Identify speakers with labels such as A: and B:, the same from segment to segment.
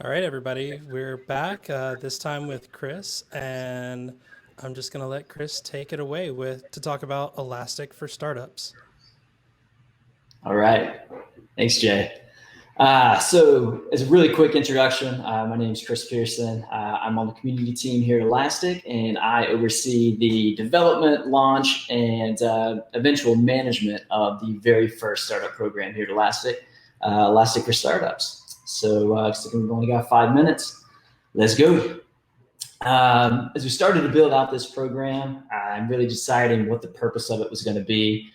A: All right, everybody, we're back this time with Chris, and I'm just going to let Chris take it away with to talk about Elastic for startups.
B: All right. Thanks, Jay. So, as a really quick introduction, my name is Chris Pearson. I'm on the community team here at Elastic, and I oversee the development, launch, and eventual management of the very first startup program here at Elastic, Elastic for Startups. So we've only got 5 minutes. Let's go. As we started to build out this program, I'm really deciding what the purpose of it was going to be.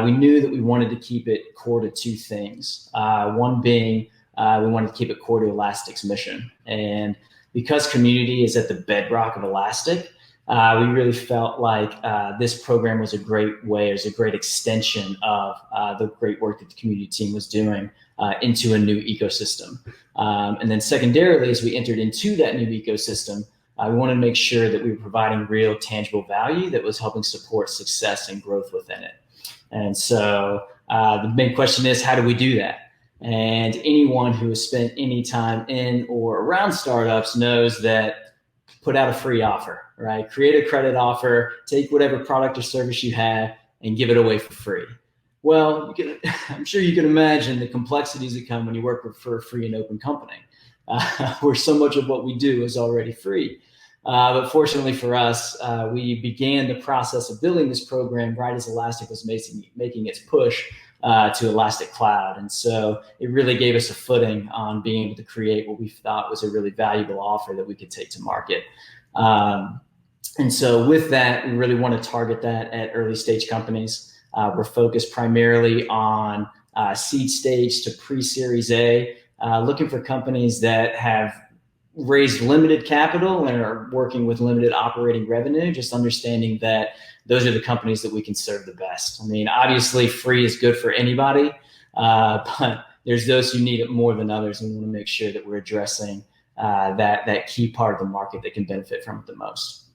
B: We knew that we wanted to keep it core to two things. One being we wanted to keep it core to Elastic's mission. And because community is at the bedrock of Elastic, we really felt like this program was a great way, it was a great extension of the great work that the community team was doing into a new ecosystem. And then secondarily, as we entered into that new ecosystem, we wanted to make sure that we were providing real tangible value that was helping support success and growth within it. And so the main question is, how do we do that? And anyone who has spent any time in or around startups knows that put out a free offer, right? Create a credit offer, take whatever product or service you have and give it away for free. Well, I'm sure you can imagine the complexities that come when you work for a free and open company, where so much of what we do is already free. But fortunately for us, we began the process of building this program right as Elastic was making its push to Elastic Cloud. And so it really gave us a footing on being able to create what we thought was a really valuable offer that we could take to market. And so with that, we really want to target that at early stage companies. We're focused primarily on seed stage to pre-series A, looking for companies that have raised limited capital and are working with limited operating revenue, just understanding that those are the companies that we can serve the best. I mean, obviously free is good for anybody, but there's those who need it more than others, and we want to make sure that we're addressing that key part of the market that can benefit from it the most.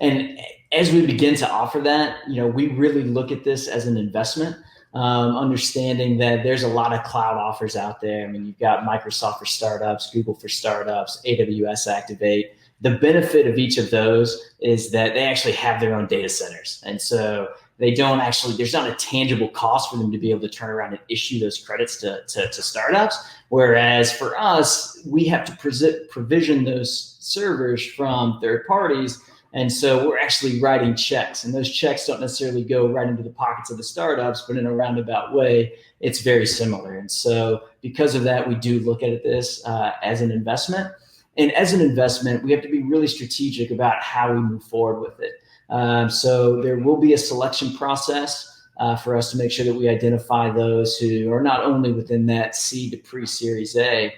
B: And as we begin to offer that, we really look at this as an investment. Understanding that there's a lot of cloud offers out there. I mean, you've got Microsoft for startups, Google for startups, AWS Activate. The benefit of each of those is that they actually have their own data centers. And so they don't actually, there's not a tangible cost for them to be able to turn around and issue those credits to startups. Whereas for us, we have to provision those servers from third parties. And so we're actually writing checks, and those checks don't necessarily go right into the pockets of the startups, but in a roundabout way, it's very similar. And so because of that, we do look at this as an investment. And as an investment, we have to be really strategic about how we move forward with it. So there will be a selection process for us to make sure that we identify those who are not only within that seed to pre-series A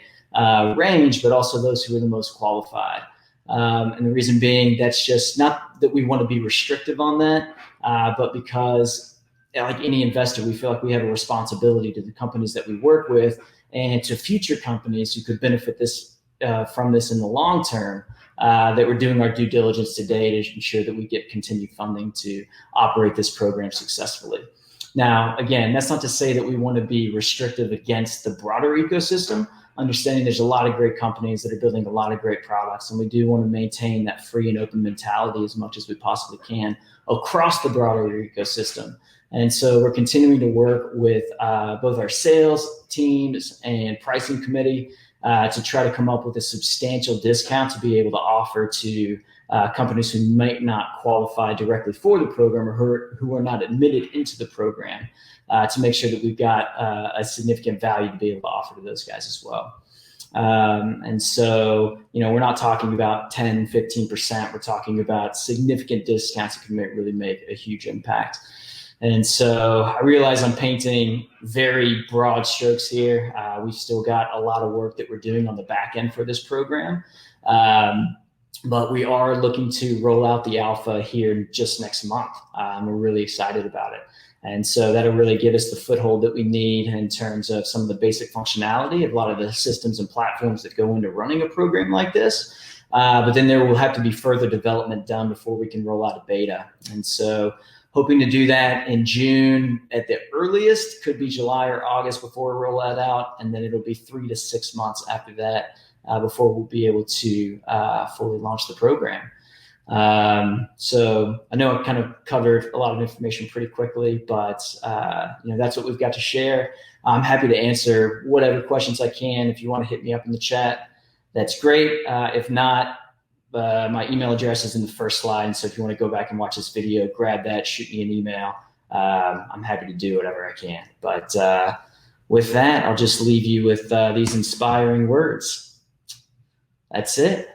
B: range, but also those who are the most qualified. And the reason being, that's just not that we want to be restrictive on that, but because like any investor, we feel like we have a responsibility to the companies that we work with and to future companies who could benefit from this in the long term, that we're doing our due diligence today to ensure that we get continued funding to operate this program successfully. Now, again, that's not to say that we want to be restrictive against the broader ecosystem, understanding there's a lot of great companies that are building a lot of great products, and we do want to maintain that free and open mentality as much as we possibly can across the broader ecosystem. And so we're continuing to work with both our sales teams and pricing committee to try to come up with a substantial discount to be able to offer to companies who might not qualify directly for the program or who are not admitted into the program, to make sure that we've got a significant value to be able to offer to those guys as well. And so, we're not talking about 10, 15%. We're talking about significant discounts that can really make a huge impact. And so I realize I'm painting very broad strokes here. We've still got a lot of work that we're doing on the back end for this program. But we are looking to roll out the alpha here just next month. We're really excited about it. And so that'll really give us the foothold that we need in terms of some of the basic functionality of a lot of the systems and platforms that go into running a program like this. But then there will have to be further development done before we can roll out a beta. And so hoping to do that in June at the earliest, could be July or August before we roll that out. And then it'll be 3 to 6 months after that before we'll be able to fully launch the program. So I know I kind of covered a lot of information pretty quickly, but that's what we've got to share. I'm happy to answer whatever questions I can. If you want to hit me up in the chat, that's great. If not, my email address is in the first slide. And so if you want to go back and watch this video, grab that, shoot me an email. I'm happy to do whatever I can. But with that, I'll just leave you with these inspiring words. That's it.